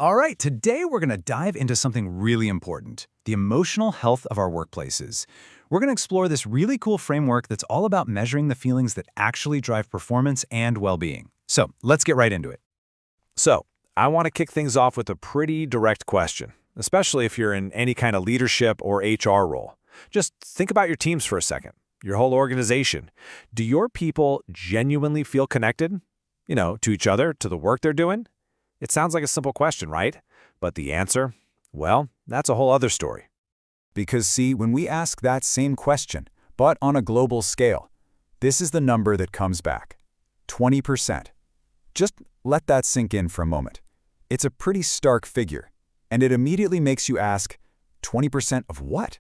All right, today we're going to dive into something really important, the emotional health of our workplaces. We're going to explore this really cool framework that's all about measuring the feelings that actually drive performance and well-being. So let's get right into it. So, I want to kick things off with a pretty direct question, especially if you're in any kind of leadership or HR role. Just think about your teams for a second, your whole organization. Do your people genuinely feel connected, to each other, to the work they're doing? It sounds like a simple question, right? But the answer? Well, that's a whole other story. Because see, when we ask that same question, but on a global scale, this is the number that comes back. 20%. Just let that sink in for a moment. It's a pretty stark figure, and it immediately makes you ask, 20% of what?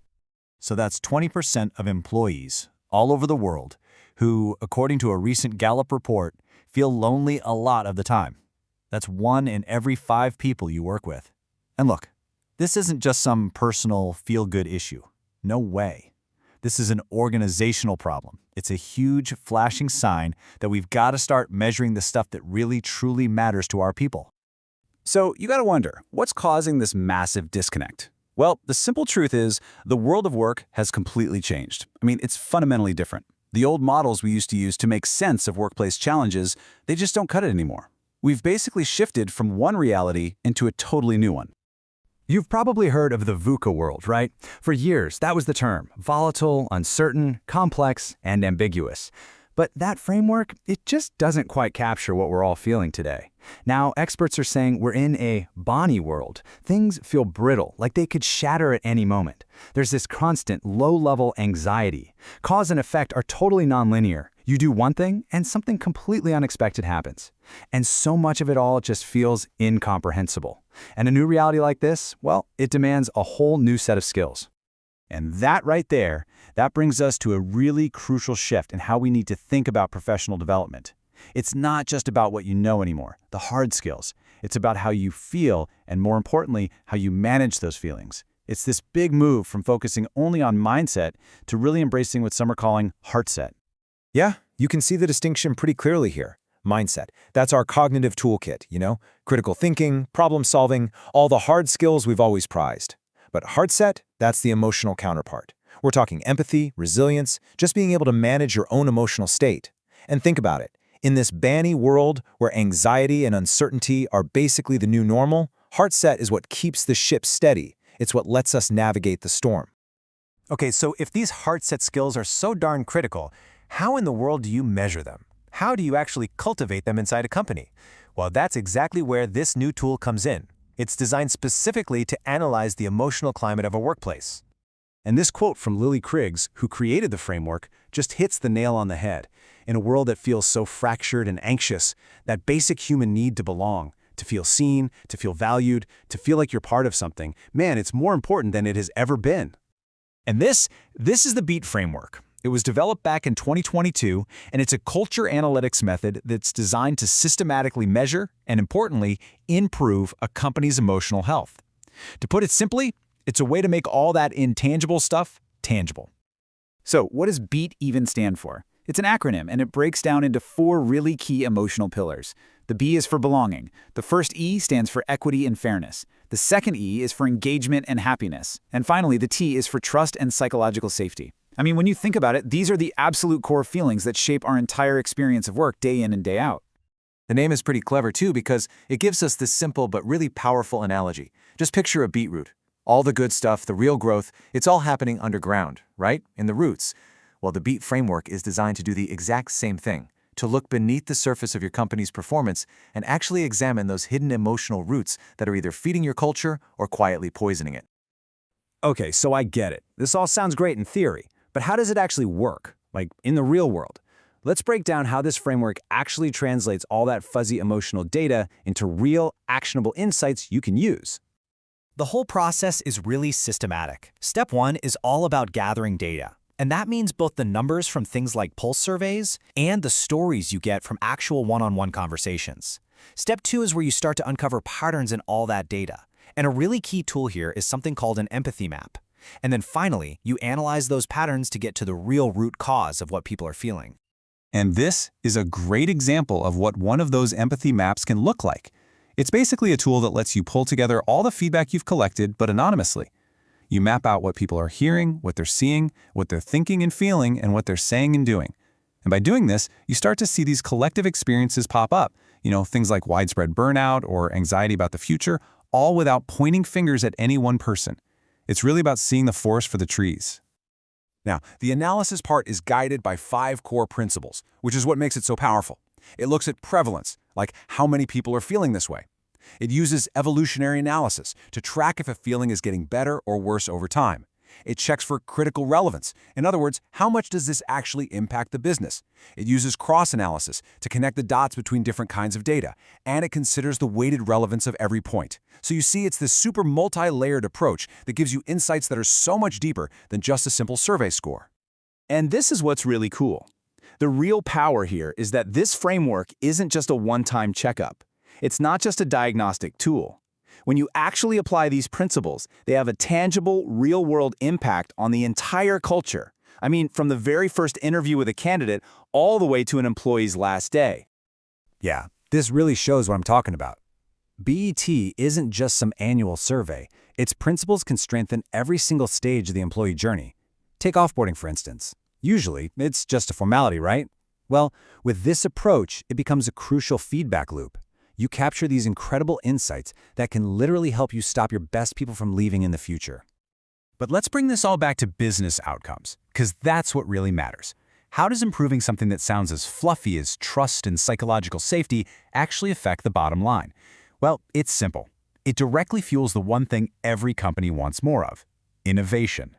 So that's 20% of employees all over the world who, according to a recent Gallup report, feel lonely a lot of the time. That's 1 in every 5 people you work with. And look, this isn't just some personal feel-good issue. No way. This is an organizational problem. It's a huge, flashing sign that we've got to start measuring the stuff that really, truly matters to our people. So you got to wonder, what's causing this massive disconnect? Well, the simple truth is the world of work has completely changed. It's fundamentally different. The old models we used to use to make sense of workplace challenges, they just don't cut it anymore. We've basically shifted from one reality into a totally new one. You've probably heard of the VUCA world, right? For years, that was the term: volatile, uncertain, complex, and ambiguous. But that framework, it just doesn't quite capture what we're all feeling today. Now, experts are saying we're in a Bonnie world. Things feel brittle, like they could shatter at any moment. There's this constant low-level anxiety. Cause and effect are totally nonlinear. You do one thing, and something completely unexpected happens. And so much of it all just feels incomprehensible. And a new reality like this, well, it demands a whole new set of skills. And that right there, that brings us to a really crucial shift in how we need to think about professional development. It's not just about what you know anymore, the hard skills. It's about how you feel, and more importantly, how you manage those feelings. It's this big move from focusing only on mindset to really embracing what some are calling heartset. Yeah, you can see the distinction pretty clearly here. Mindset, that's our cognitive toolkit, critical thinking, problem solving, all the hard skills we've always prized. But heartset, that's the emotional counterpart. We're talking empathy, resilience, just being able to manage your own emotional state. And think about it. In this banny world where anxiety and uncertainty are basically the new normal, heartset is what keeps the ship steady. It's what lets us navigate the storm. Okay, so if these heartset skills are so darn critical, how in the world do you measure them? How do you actually cultivate them inside a company? Well, that's exactly where this new tool comes in. It's designed specifically to analyze the emotional climate of a workplace. And this quote from Lily Kriegs, who created the framework, just hits the nail on the head. In a world that feels so fractured and anxious, that basic human need to belong, to feel seen, to feel valued, to feel like you're part of something, man, it's more important than it has ever been. And this is the BEET Framework. It was developed back in 2022, and it's a culture analytics method that's designed to systematically measure and, importantly, improve a company's emotional health. To put it simply, it's a way to make all that intangible stuff tangible. So what does BEAT even stand for? It's an acronym, and it breaks down into 4 really key emotional pillars. The B is for belonging. The first E stands for equity and fairness. The second E is for engagement and happiness. And finally, the T is for trust and psychological safety. When you think about it, these are the absolute core feelings that shape our entire experience of work day in and day out. The name is pretty clever too because it gives us this simple but really powerful analogy. Just picture a beetroot. All the good stuff, the real growth, it's all happening underground, right? In the roots. Well, the BEET framework is designed to do the exact same thing, to look beneath the surface of your company's performance and actually examine those hidden emotional roots that are either feeding your culture or quietly poisoning it. Okay, so I get it. This all sounds great in theory, but how does it actually work, like in the real world? Let's break down how this framework actually translates all that fuzzy emotional data into real, actionable insights you can use. The whole process is really systematic. Step 1 is all about gathering data. And that means both the numbers from things like pulse surveys and the stories you get from actual one-on-one conversations. Step 2 is where you start to uncover patterns in all that data. And a really key tool here is something called an empathy map. And then finally, you analyze those patterns to get to the real root cause of what people are feeling. And this is a great example of what one of those empathy maps can look like. It's basically a tool that lets you pull together all the feedback you've collected, but anonymously. You map out what people are hearing, what they're seeing, what they're thinking and feeling, and what they're saying and doing. And by doing this, you start to see these collective experiences pop up, things like widespread burnout or anxiety about the future, all without pointing fingers at any one person. It's really about seeing the forest for the trees. Now, the analysis part is guided by 5 core principles, which is what makes it so powerful. It looks at prevalence, like how many people are feeling this way. It uses evolutionary analysis to track if a feeling is getting better or worse over time. It checks for critical relevance. In other words, how much does this actually impact the business? It uses cross-analysis to connect the dots between different kinds of data, and it considers the weighted relevance of every point. So you see, it's this super multi-layered approach that gives you insights that are so much deeper than just a simple survey score. And this is what's really cool. The real power here is that this framework isn't just a one-time checkup. It's not just a diagnostic tool. When you actually apply these principles, they have a tangible, real-world impact on the entire culture. I mean, from the very first interview with a candidate all the way to an employee's last day. Yeah, this really shows what I'm talking about. BET isn't just some annual survey. Its principles can strengthen every single stage of the employee journey. Take offboarding, for instance. Usually, it's just a formality, right? Well, with this approach, it becomes a crucial feedback loop. You capture these incredible insights that can literally help you stop your best people from leaving in the future. But let's bring this all back to business outcomes, because that's what really matters. How does improving something that sounds as fluffy as trust and psychological safety actually affect the bottom line? Well, it's simple. It directly fuels the one thing every company wants more of: innovation.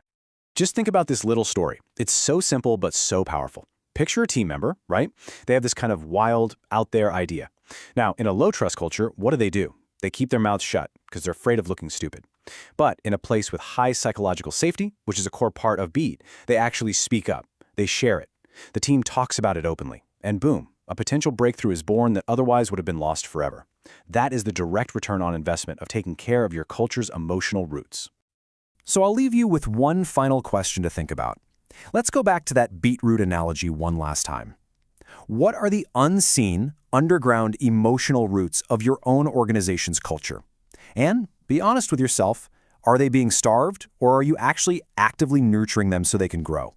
Just think about this little story. It's so simple but so powerful. Picture a team member, right? They have this kind of wild, out there idea. Now, in a low-trust culture, what do? They keep their mouths shut because they're afraid of looking stupid. But in a place with high psychological safety, which is a core part of BEAT, they actually speak up. They share it. The team talks about it openly. And boom, a potential breakthrough is born that otherwise would have been lost forever. That is the direct return on investment of taking care of your culture's emotional roots. So I'll leave you with one final question to think about. Let's go back to that beetroot analogy one last time. What are the unseen, underground emotional roots of your own organization's culture? And be honest with yourself, are they being starved, or are you actually actively nurturing them so they can grow?